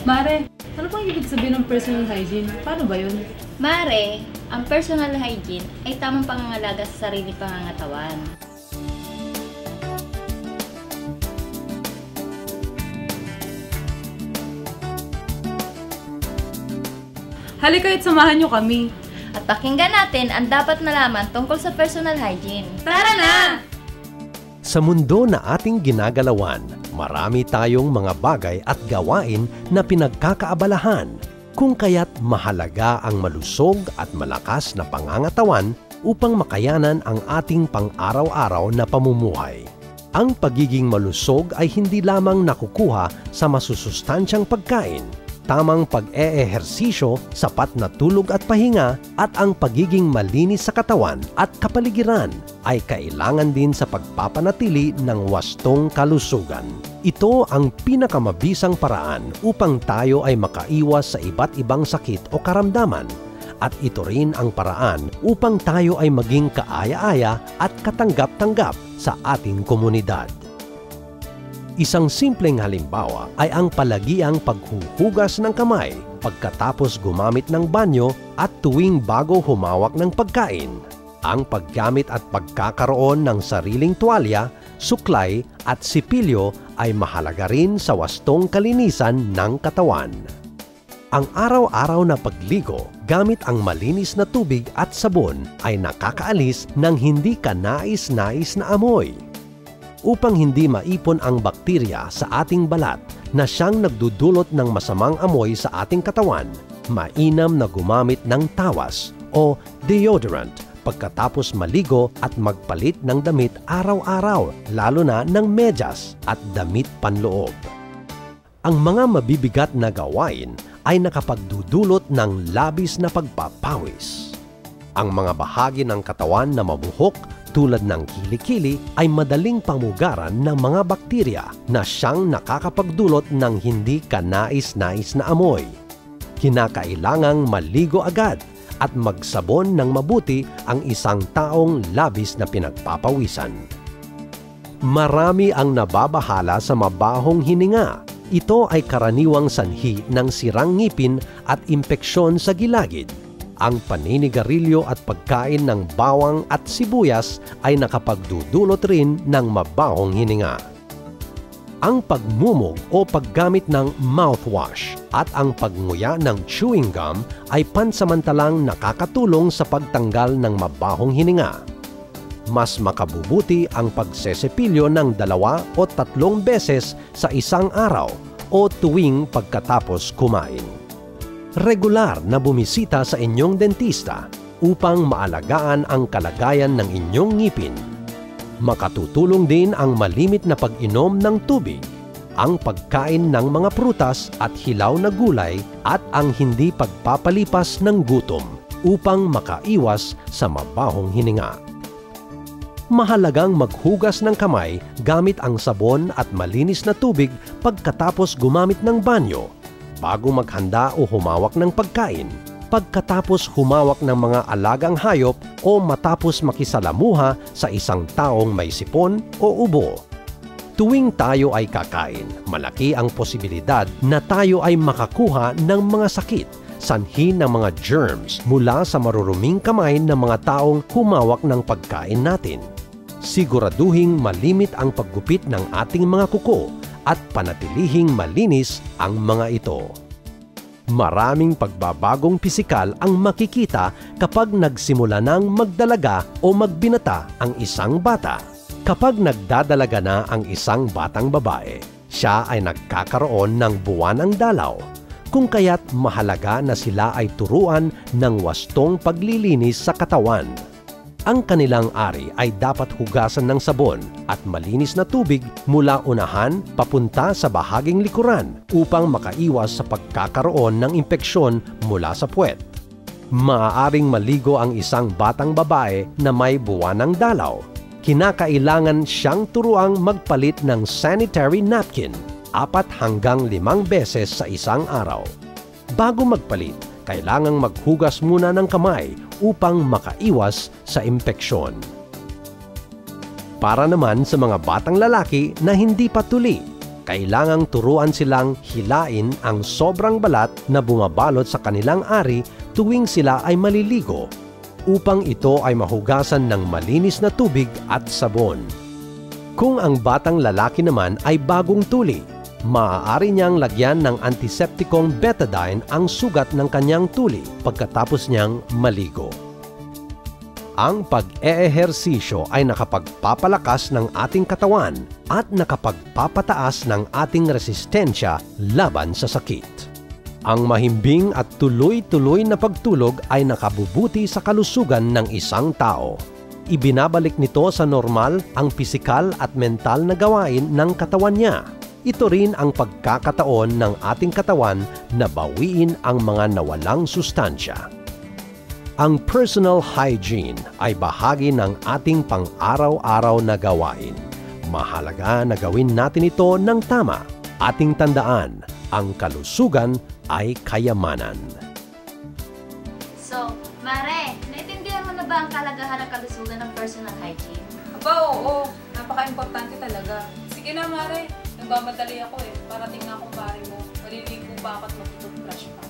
Mare, ano pang ibig sabihin ng personal hygiene? Paano ba yun? Mare, ang personal hygiene ay tamang pangangalaga sa sarili pangangatawan. Halika at samahan nyo kami. At pakinggan natin ang dapat malaman tungkol sa personal hygiene. Tara na! Sa mundo na ating ginagalawan, marami tayong mga bagay at gawain na pinagkakaabalahan, kung kaya't mahalaga ang malusog at malakas na pangangatawan upang makayanan ang ating pang-araw-araw na pamumuhay. Ang pagiging malusog ay hindi lamang nakukuha sa masusustansyang pagkain, tamang pag-eehersisyo, sapat na tulog at pahinga, at ang pagiging malinis sa katawan at kapaligiran ay kailangan din sa pagpapanatili ng wastong kalusugan. Ito ang pinakamabisang paraan upang tayo ay makaiwas sa iba't ibang sakit o karamdaman, at ito rin ang paraan upang tayo ay maging kaaya-aya at katanggap-tanggap sa ating komunidad. Isang simpleng halimbawa ay ang palagiang paghuhugas ng kamay pagkatapos gumamit ng banyo at tuwing bago humawak ng pagkain. Ang paggamit at pagkakaroon ng sariling tuwalya, suklay at sipilyo ay mahalaga rin sa wastong kalinisan ng katawan. Ang araw-araw na pagligo gamit ang malinis na tubig at sabon ay nakakaalis ng hindi kanais-nais na amoy. Upang hindi maipon ang bakterya sa ating balat na siyang nagdudulot ng masamang amoy sa ating katawan, mainam na gumamit ng tawas o deodorant pagkatapos maligo at magpalit ng damit araw-araw, lalo na ng medyas at damit panloob. Ang mga mabibigat na gawain ay nakapagdudulot ng labis na pagpapawis. Ang mga bahagi ng katawan na mabuhok tulad ng kilikili ay madaling pamugaran ng mga bakterya na siyang nakakapagdulot ng hindi kanais-nais na amoy. Kinakailangang maligo agad at magsabon ng mabuti ang isang taong labis na pinagpapawisan. Marami ang nababahala sa mabahong hininga. Ito ay karaniwang sanhi ng sirang ngipin at impeksyon sa gilagid. Ang paninigarilyo at pagkain ng bawang at sibuyas ay nakapagdudulot rin ng mabahong hininga. Ang pagmumog o paggamit ng mouthwash at ang pagnguya ng chewing gum ay pansamantalang nakakatulong sa pagtanggal ng mabahong hininga. Mas makabubuti ang pagsesepilyo ng 2 o 3 beses sa isang araw o tuwing pagkatapos kumain. Regular na bumisita sa inyong dentista upang maalagaan ang kalagayan ng inyong ngipin. Makatutulong din ang malimit na pag-inom ng tubig, ang pagkain ng mga prutas at hilaw na gulay at ang hindi pagpapalipas ng gutom upang makaiwas sa mabahong hininga. Mahalagang maghugas ng kamay gamit ang sabon at malinis na tubig pagkatapos gumamit ng banyo, bago maghanda o humawak ng pagkain, pagkatapos humawak ng mga alagang hayop o matapos makisalamuha sa isang taong may sipon o ubo. Tuwing tayo ay kakain, malaki ang posibilidad na tayo ay makakuha ng mga sakit, sanhi ng mga germs mula sa maruruming kamay ng mga taong humawak ng pagkain natin. Siguraduhing malimit ang paggupit ng ating mga kuko at panatilihing malinis ang mga ito. Maraming pagbabagong pisikal ang makikita kapag nagsimula ng magdalaga o magbinata ang isang bata. Kapag nagdadalaga na ang isang batang babae, siya ay nagkakaroon ng buwan ng dalaw, kung kaya't mahalaga na sila ay turuan ng wastong paglilinis sa katawan. Ang kanilang ari ay dapat hugasan ng sabon at malinis na tubig mula unahan papunta sa bahaging likuran upang makaiwas sa pagkakaroon ng impeksyon mula sa puwet. Maaaring maligo ang isang batang babae na may buwan ng dalaw. Kinakailangan siyang turuang magpalit ng sanitary napkin 4 hanggang 5 beses sa isang araw. Bago magpalit, kailangang maghugas muna ng kamay upang makaiwas sa impeksyon. Para naman sa mga batang lalaki na hindi pa tuli, kailangang turuan silang hilain ang sobrang balat na bumabalot sa kanilang ari tuwing sila ay maliligo upang ito ay mahugasan ng malinis na tubig at sabon. Kung ang batang lalaki naman ay bagong tuli, maaari niyang lagyan ng antiseptikong betadine ang sugat ng kanyang tuli pagkatapos niyang maligo. Ang pag-eehersisyo ay nakapagpapalakas ng ating katawan at nakapagpapataas ng ating resistensya laban sa sakit. Ang mahimbing at tuloy-tuloy na pagtulog ay nakabubuti sa kalusugan ng isang tao. Ibinabalik nito sa normal ang pisikal at mental na gawain ng katawan niya. Ito rin ang pagkakataon ng ating katawan na bawiin ang mga nawalang sustansya. Ang personal hygiene ay bahagi ng ating pang-araw-araw na gawain. Mahalaga na gawin natin ito ng tama. Ating tandaan, ang kalusugan ay kayamanan. So, Mare, naintindihan mo na ba ang kalagahan ng kalusugan ng personal hygiene? Aba, oo. Napaka-importante talaga. Sige na, Mare. Nagmamadali ako eh. Para tingnan akong pare mo. Maliligo pa ako at mag-toothbrush pa.